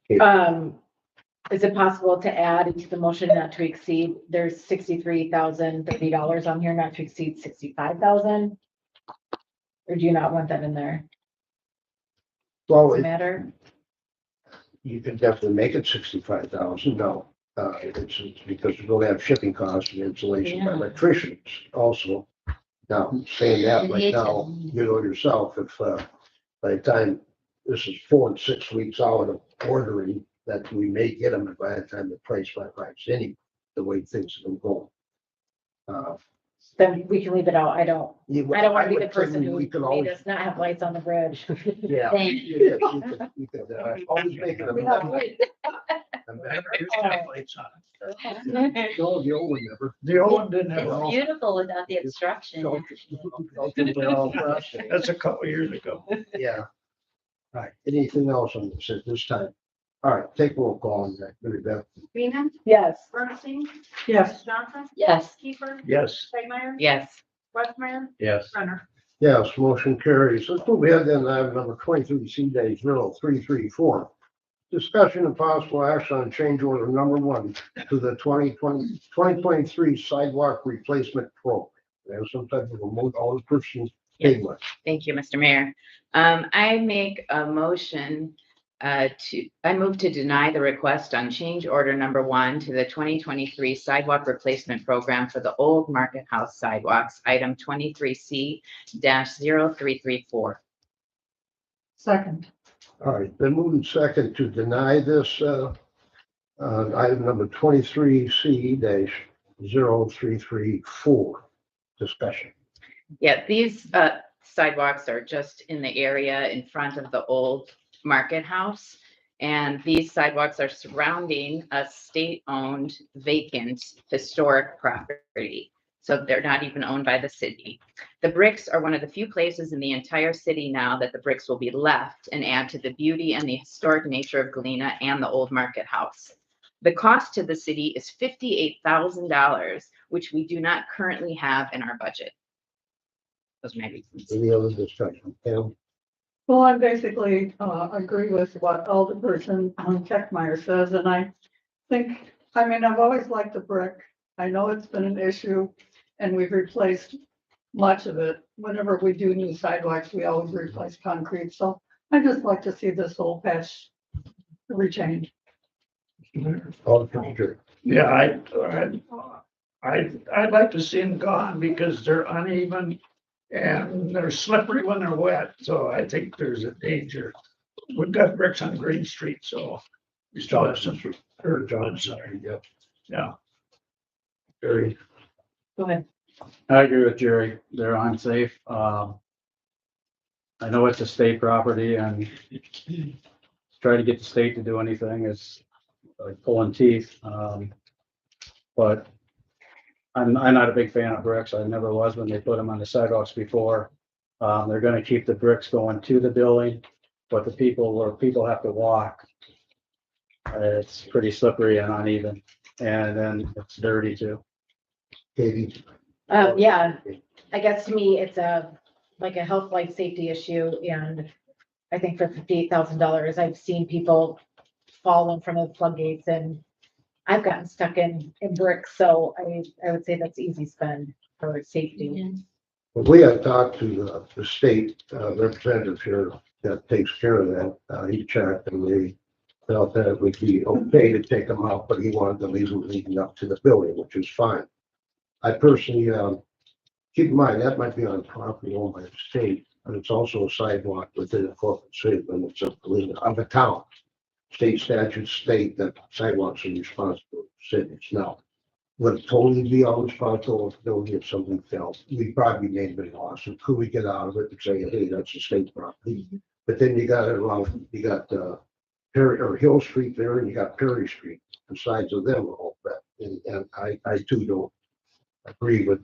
Is it possible to add into the motion not to exceed, there's $63,030 on here, not to exceed 65,000? Or do you not want that in there? Well, Does it matter? you can definitely make it 65,000. No, it's because you're going to have shipping costs and installation by Yeah. electricians also. Now, saying that right now, you know yourself, if by the time this is 4 and 6 weeks out of ordering, that we may get them by the time the price might rise any, the way things have been going. Then we can leave it out. I don't want to be the would think person who we could made always. us not have lights on the bridge. Yeah. Thank You could, always make it a amendment. Lights on. No, the old one never. The old one didn't have. It's beautiful without the obstruction. That's a couple years ago. Yeah. All right, anything else on this at this time? All right, take roll call on that, Mary Beth. Weenan, Yes. Bernstein, Yes. Johnson, Yes. Keeper, Yes. Tegmeyer, Yes. Westmeyer, Yes. Renner. Yes, motion carries. Let's move ahead then, item number 23C-0334. Discussion and possible action on change order number 1 to the 2023 sidewalk replacement program. There's some type of a remote all person. Yes. Thank you, Mr. Mayor. I make a motion I move to deny the request on change order number 1 to the 2023 sidewalk replacement program for the old Market House sidewalks, item 23C-0334. Second. All right, been moving second to deny this, item number 23C-0334. Discussion. Yeah, these sidewalks are just in the area in front of the old Market House. And these sidewalks are surrounding a state-owned vacant historic property. So they're not even owned by the city. The bricks are one of the few places in the entire city now that the bricks will be left and add to the beauty and the historic nature of Galena and the old Market House. The cost to the city is $58,000, which we do not currently have in our budget. Those are my reasons. Any other discussion? Pam? Well, I basically agree with what Alderperson Keckmeyer says, and I think, I've always liked the brick. I know it's been an issue, and we've replaced much of it. Whenever we do new sidewalks, we always replace concrete, so I just like to see this whole patch retained. All the Jerry. Yeah, I'd like to see them gone because they're uneven and they're slippery when they're wet, so I think there's a danger. We've got bricks on Green Street, so we still have some, or John, sorry, yeah. Jerry. Go ahead. I agree with Jerry. They're unsafe. I know it's a state property and try to get the state to do anything is like pulling teeth. But I'm not a big fan of bricks. I never was when they put them on the sidewalks before. They're gonna keep the bricks going to the building, but the people where people have to walk, it's pretty slippery and uneven, and then it's dirty too. Katie. Yeah, I guess to me, it's like a health, life, safety issue, and I think for $58,000, I've seen people fall in front of the floodgates, and I've gotten stuck in bricks, so I would say that's easy spend for safety. Well, we have talked to the state representative here that takes care of that. He checked and they felt that it would be okay to take them out, but he wanted to leave them leading up to the building, which is fine. I personally, keep in mind, that might be on property owned by the state, but it's also a sidewalk within the corporate city limits of Galena, of the town. State statutes state that sidewalks are responsible of cities. Now, would it totally be all responsible if the building if something fell? We'd probably be named in a lawsuit. Could we get out of it and say, hey, that's a state property? But then you got it around, you got Perry or Hill Street there, and you got Perry Street. The sides of them are all that. And I too don't agree with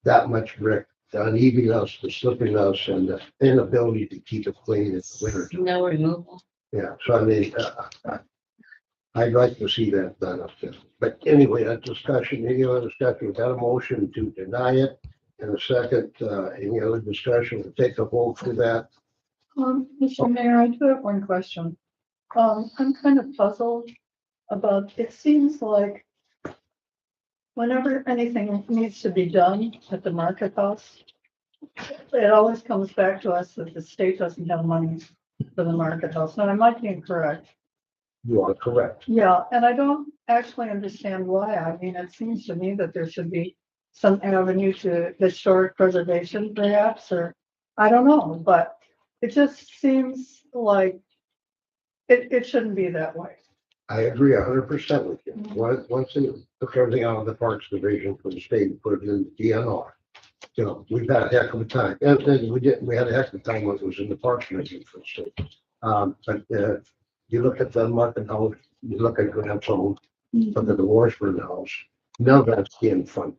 that much brick, the unevenness, the slippiness, and the inability to keep it clean in the winter. Snow removal. Yeah, so I mean, I'd like to see that done up there. But anyway, that discussion, any other discussion, we got a motion to deny it. And a second, any other discussion, we'll take a vote for that. Mr. Mayor, I do have one question. I'm kind of puzzled about, it seems like whenever anything needs to be done at the market house, it always comes back to us that the state doesn't have money for the market house. Now, I might be incorrect. You are correct. Yeah, and I don't actually understand why. I mean, it seems to me that there should be some avenue to historic preservation perhaps, or I don't know, but it just seems like it shouldn't be that way. I agree 100% with you. Once they took everything out of the Parks Division for the state and put it in the DNR, you know, we've had a heck of a time. And we had a heck of a time when it was in the Parks Division for the state. But you look at the market house, you look at Grant's home, look at the Washburn house, none of that's being funded.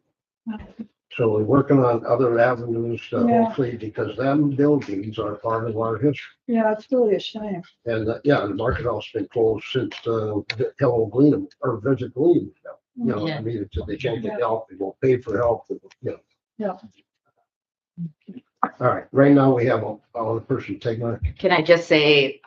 So we're working on other avenues, hopefully, because them buildings are part of our history. Yeah, it's really a shame. And yeah, the market house has been closed since Hello Galena or Visit Galena. You know, I mean, they can't get help, they won't pay for help, you know. Yeah. All right, right now we have all the person take my. Can I just say,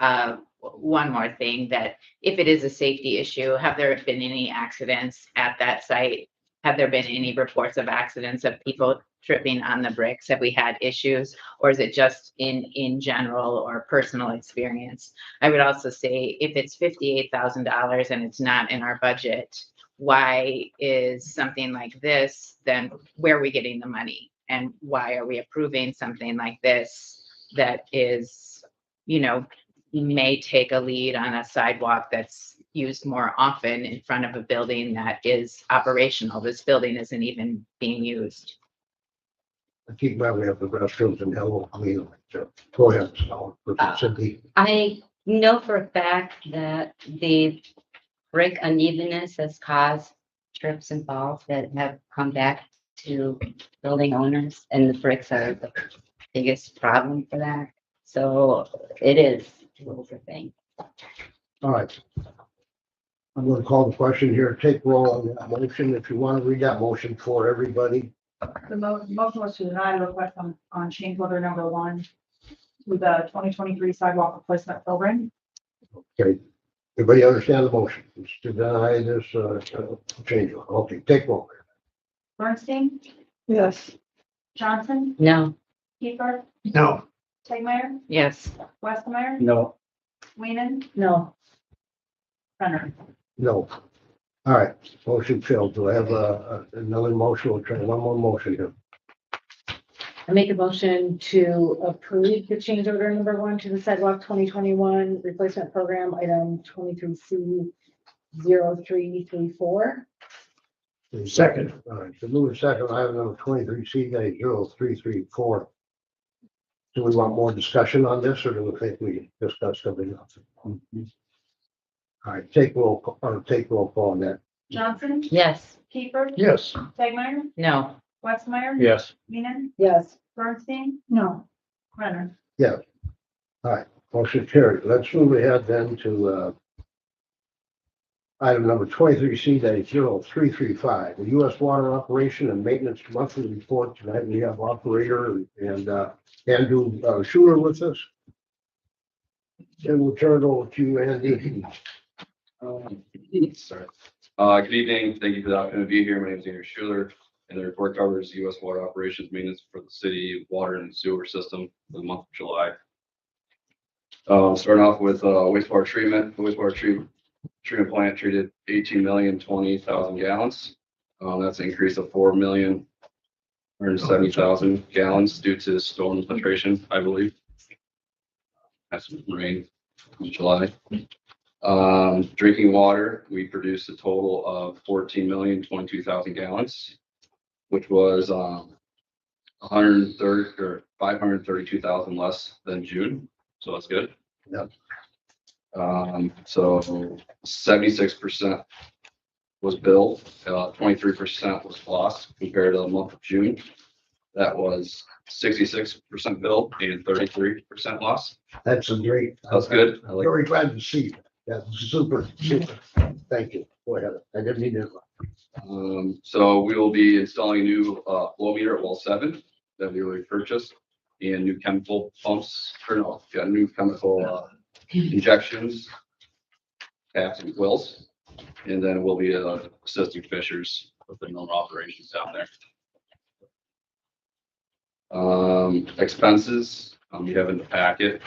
one more thing, that if it is a safety issue, have there been any accidents at that site? Have there been any reports of accidents of people tripping on the bricks? Have we had issues, or is it just in general or personal experience? I would also say if it's $58,000 and it's not in our budget, why is something like this, then where are we getting the money? And why are we approving something like this that is, you know, may take a lead on a sidewalk that's used more often in front of a building that is operational? This building isn't even being used. I keep in mind we have the restrooms in Hello Galena. Go ahead, Cindy. I know for a fact that the brick unevenness has caused trips and falls that have come back to building owners, and the bricks are the biggest problem for that. So it is a thing. All right. I'm going to call the question here. Take roll on that motion. If you want to read that motion for everybody. The motion was to deny the request on change order number 1 to the 2023 sidewalk replacement program. Okay. Everybody understand the motion? It's to deny this change order. Okay, take roll. Bernstein, Yes. Johnson, No. Kiefer, No. Tegmeyer, Yes. Westmeyer, No, Weenan, No, Renner. No. All right, motion failed. Do I have another motion? We'll try one more motion here. I make a motion to approve the change order number 1 to the sidewalk 2021 replacement program, item 23C 0334. Second. All right, so move second, item number 23C-0334. Do we want more discussion on this, or do we think we discussed something else? All right, take roll call on that. Johnson, Yes. Kiefer, Yes. Tegmeyer, No. Westmeyer. Yes. Weenan, Yes. Bernstein, No, Renner. Yeah. All right, motion carried. Let's move ahead then to item number 23C-0335, the U.S. Water Operation and Maintenance Monthly Report. Tonight we have operator and Andrew Schuler with us. And we'll turn it over to you, Andy. Sorry. Good evening. Thank you for the opportunity to be here. My name is Andrew Schuler, and the report covers U.S. water operations maintenance for the city water and sewer system for the month of July. Starting off with wastewater treatment. The wastewater treatment plant treated 18,020,000 gallons. That's an increase of 4,170,000 gallons due to storm filtration, I believe. That's some rain in July. Drinking water, we produced a total of 14,022,000 gallons, which was 532,000 less than June. So that's good. Yep. So 76% was billed, 23% was lost compared to the month of June. That was 66% billed and 33% lost. That's a great. That's good. I like Very glad to see you. That's super. Thank you. Go ahead. I didn't mean to. So we will be installing a new flow meter at well 7 that we already purchased, and new chemical pumps, or no, yeah, new chemical injections, taps and quills, and then we'll be assisting fishers with their normal operations down there. Expenses, we have in the packet.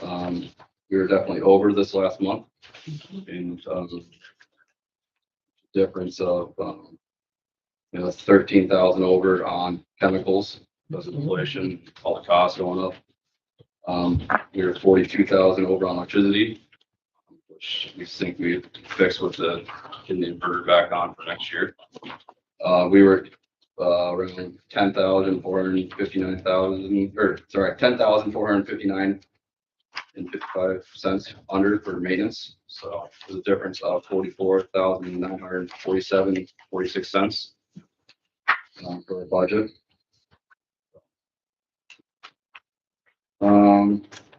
We were definitely over this last month in difference of, 13,000 over on chemicals, because of inflation, all the costs going up. We were 42,000 over on electricity, which we think we fixed with getting the inverter back on for next year. We were around 10,459,000, or sorry, 10,459 and 55 cents under for maintenance. So there's a difference of 44,947.46 cents for the budget.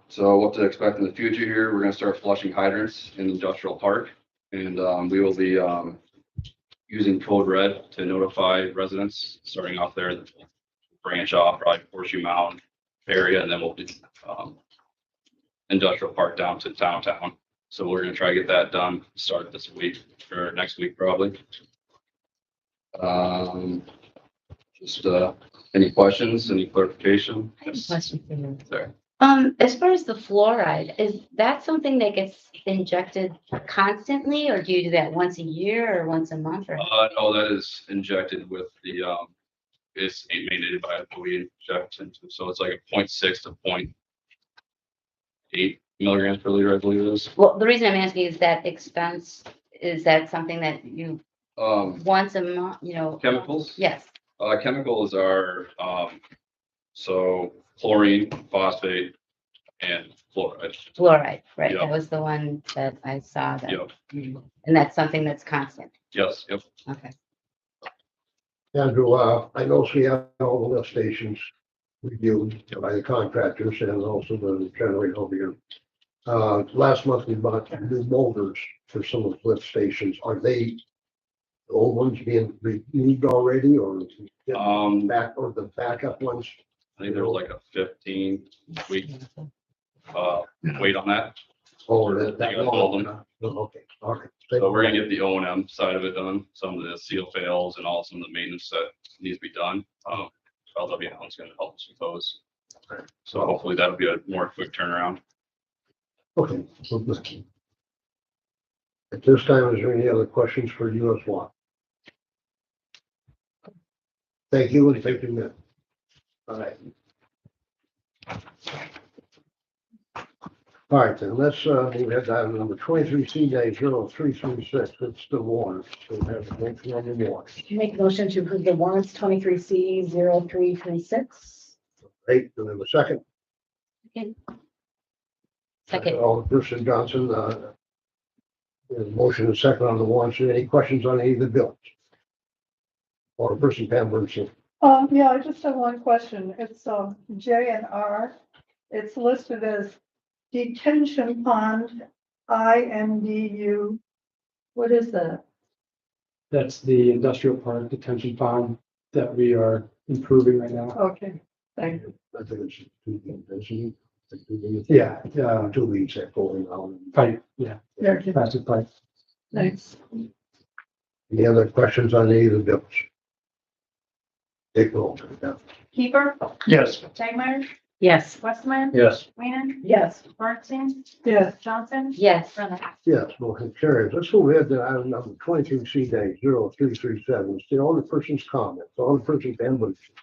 So what to expect in the future here, we're going to start flushing hydrants in the industrial park, and we will be using code red to notify residents starting off there, the branch off probably Horseshoe Mountain area, and then we'll do industrial park down to downtown. So we're going to try to get that done, start this week or next week probably. Just any questions, any clarification? I have a question for you. Sorry. As far as the fluoride, is that something that gets injected constantly, or do you do that once a year or once a month? Or No, that is injected with the, it's mandated by a buoy injection. So it's like a 0.6 to 0.8 milligrams per liter, I believe it is. well, the reason I'm asking is that expense, is that something that you once a month, Chemicals? Yes. Chemicals are, so chlorine, phosphate, and fluoride. Fluoride, right? Yep. That was the one that I saw that. Yep. And that's something that's constant. Yes, yep. Okay. Andrew, I know we have all the lift stations reviewed by the contractors and also the generator over here. Last month we bought new molders for some of the lift stations. Are they the old ones being removed already, or back, or the backup ones? I think there was like a 15-week wait on that. Oh, They're gonna build them. Okay, all right. So we're gonna get the O&M side of it done, some of the seal fails and all some of the maintenance that needs to be done. LWL is gonna help us with those. So hopefully that'll be a more quick turnaround. Okay. At this time, is there any other questions for US One? Thank you, and thank you, Mitt. All right. All right, then, let's, we had item number 23C-0336, it's the warrants. So we have a motion on the warrants. Make a motion to approve the warrants 23C-0336. Right, do we have a second? Second. Alderperson Johnson, there's a motion and second on the warrants. Any questions on any of the bills? Alderperson Pam Bernstein. Yeah, I just have one question. It's, J and R. It's listed as detention pond, INDU. What is that? That's the industrial park detention pond that we are improving right now. Okay, thank you. I think it's 2 weeks. Yeah, 2 weeks that going on. pipe, yeah, Yeah, plastic pipe. thanks. Any other questions on any of the bills? Take roll. Yeah. Keeper, Yes. Tegmeyer, Yes. Westmeyer, Yes. Weenan, Yes. Bernstein, Yes, Johnson, Yes. Brother. Yes, motion carries. Let's move ahead to item number 23C-0337. It's the Alderperson's comments. Alderperson Pam Bernstein.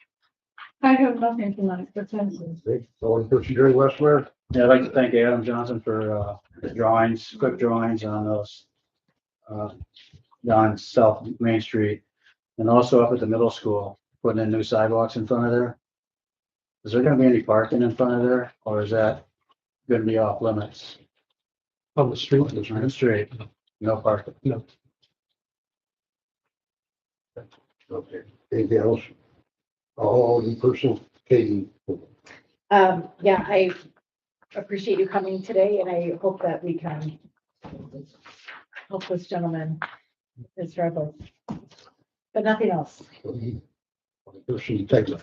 I have nothing tonight, but thank you. Alderperson Jerry Westmeyer. Yeah, I'd like to thank Adam Johnson for the drawings, quick drawings on those on South Main Street, and also up at the middle school, putting in new sidewalks in front of there. Is there gonna be any parking in front of there, or is that gonna be off limits? On the street. On the street, no parking. No. Okay, anything else? Alderperson Katie. Yeah, I appreciate you coming today, and I hope that we can help this gentleman is struggle. But nothing else. Alderperson Taylor.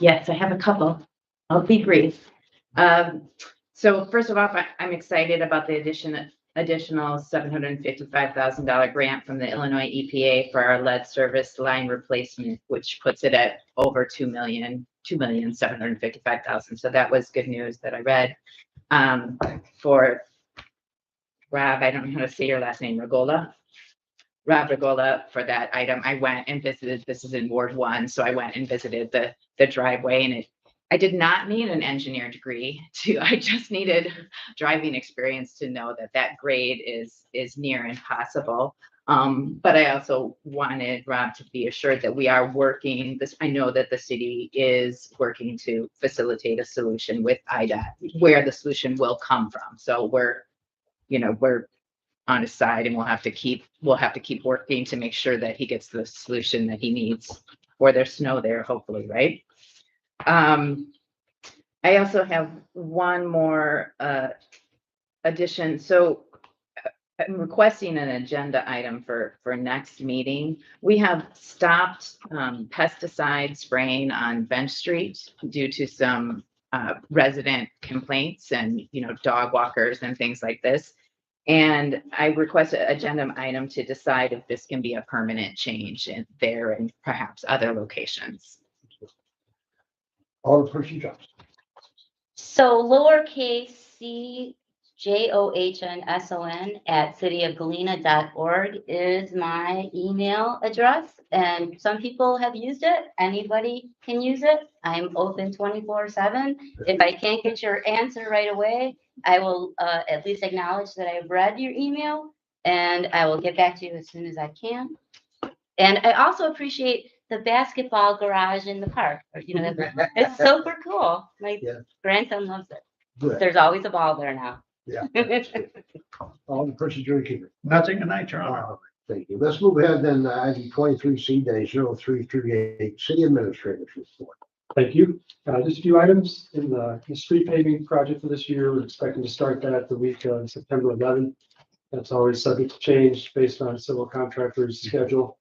Yes, I have a couple. I'll be brief. So first of all, I'm excited about the additional $755,000 grant from the Illinois EPA for our lead service line replacement, which puts it at over $2,755,000. So that was good news that I read. For Rob, I don't know how to say your last name, Rob Regola, for that item. I went and visited, this is in Ward 1, so I went and visited the driveway, and I did not need an engineer degree I just needed driving experience to know that grade is near impossible. But I also wanted Rob to be assured that we are working this. I know that the city is working to facilitate a solution with IDOT, where the solution will come from. So we're on his side, and we'll have to keep working to make sure that he gets the solution that he needs, or there's snow there, hopefully, right? I also have one more addition. So I'm requesting an agenda item for next meeting. We have stopped pesticide spraying on Bench Street due to some resident complaints and dog walkers and things like this. And I request an agenda item to decide if this can be a permanent change in there and perhaps other locations. Alderperson Johnson. So lowercase c JOHNSON at cityofgalena.org is my email address, and some people have used it. Anybody can use it. I'm open 24/7. If I can't get your answer right away, I will at least acknowledge that I've read your email, and I will get back to you as soon as I can. And I also appreciate the basketball garage in the park. It's super cool. My grandson loves it. Good. There's always a ball there now. Yeah. Alderperson Jerry Keeper. Nothing tonight, Your Honor. Thank you. Let's move ahead then, item 23C-0338, City Administrator's Report. Thank you. Just a few items in the street paving project for this year. We're expecting to start that the week of September 11th. That's always subject to change based on civil contractors' schedule,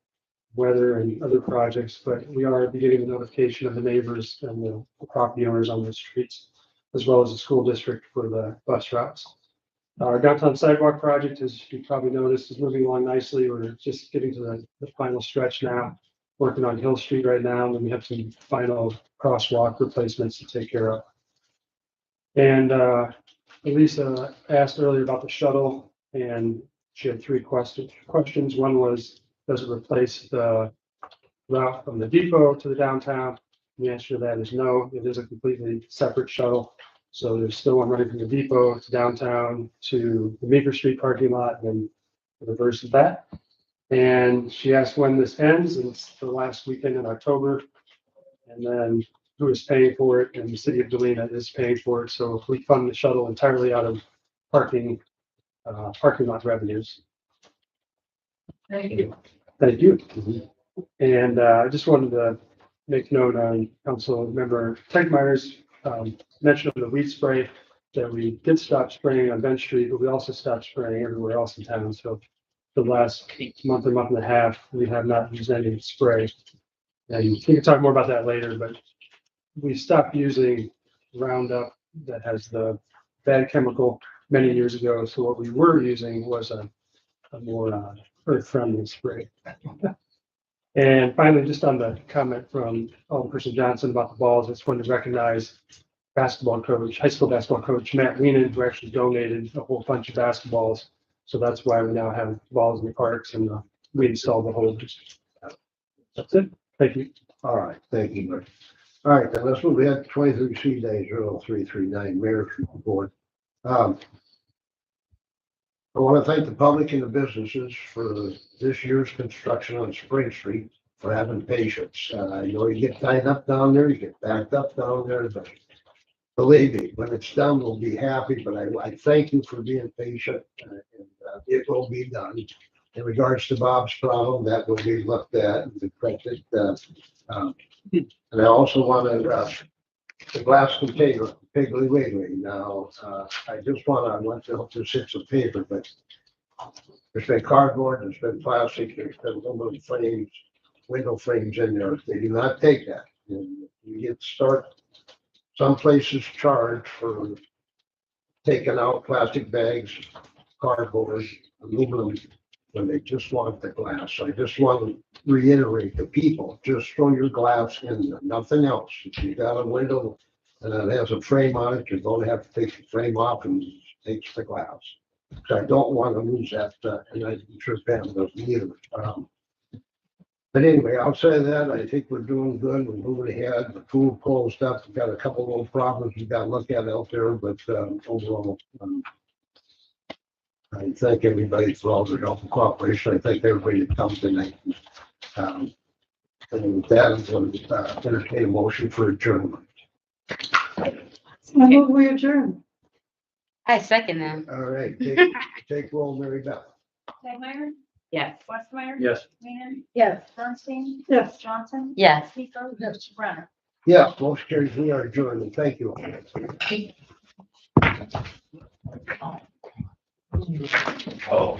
weather, and other projects, but we are beginning the notification of the neighbors and the property owners on those streets, as well as the school district for the bus routes. Our downtown sidewalk project, as you probably noticed, is moving along nicely. We're just getting to the final stretch now, working on Hill Street right now, and we have some final crosswalk replacements to take care of. And Elisa asked earlier about the shuttle. And she had three questions. One was, does it replace the route from the depot to the downtown? The answer to that is no. It is a completely separate shuttle. So there's still one running from the depot to downtown to the Meeker Street parking lot and the reverse of that. And she asked when this ends, and it's the last weekend in October. And then who is paying for it? And the city of Galena is paying for it. So if we fund the shuttle entirely out of parking lot revenues. Thank you. Thank you. And I just wanted to make note on Council Member Tegmeyer's mention of the weed spray, that we did stop spraying on Bench Street, but we also stopped spraying everywhere else in town. So for the last month or month and a half, we have not used any spray. And we can talk more about that later, but we stopped using Roundup that has the bad chemical many years ago. So what we were using was a more earth-friendly spray. And finally, just on the comment from Alderperson Johnson about the balls, I just wanted to recognize basketball coach, high school basketball coach Matt Weenan, who actually donated a whole bunch of basketballs. So that's why we now have balls in the parks, and we installed the holders. That's it. Thank you. All right, thank you, Rick. All right, then let's move ahead to 23 days, 0339, Mayor's Report. I want to thank the public and the businesses for this year's construction on Spring Street, for having patience. I know you get tied up down there, you get backed up down there, but believe me, when it's done, we'll be happy. But I thank you for being patient, and it will be done. In regards to Bob's problem, that will be looked at and corrected. And I also want to, the glass container, Piggly Wiggly. Now, I just want to help this hit some paper, but there's been cardboard, there's been plastic, there's been aluminum frames, window frames in there. They do not take that. And you some places charge for taking out plastic bags, cardboard, aluminum, when they just want the glass. So I just want to reiterate to people, just throw your glass in there, nothing else. If you got a window and it has a frame on it, you're going to have to take the frame off and take the glass. So I don't want to lose that, and I'm sure Pam doesn't either. But anyway, outside of that, I think we're doing good. We're moving ahead. The pool closed up. We've got a couple of little problems we got to look at out there, but overall, I thank everybody for all their help and cooperation. I thank everybody that comes tonight. And with that, I'm going to entertain a motion for adjournment. I move we adjourn. I second that. All right, take roll, Mary Beth. Tegmeyer, Yes. Westmeyer. Yes. Weenan, Yes. Bernstein, Yes. Johnson. Yes. Pico. Yes. Brenner. Yes, motion carries. We are adjourned, and thank you. Oh.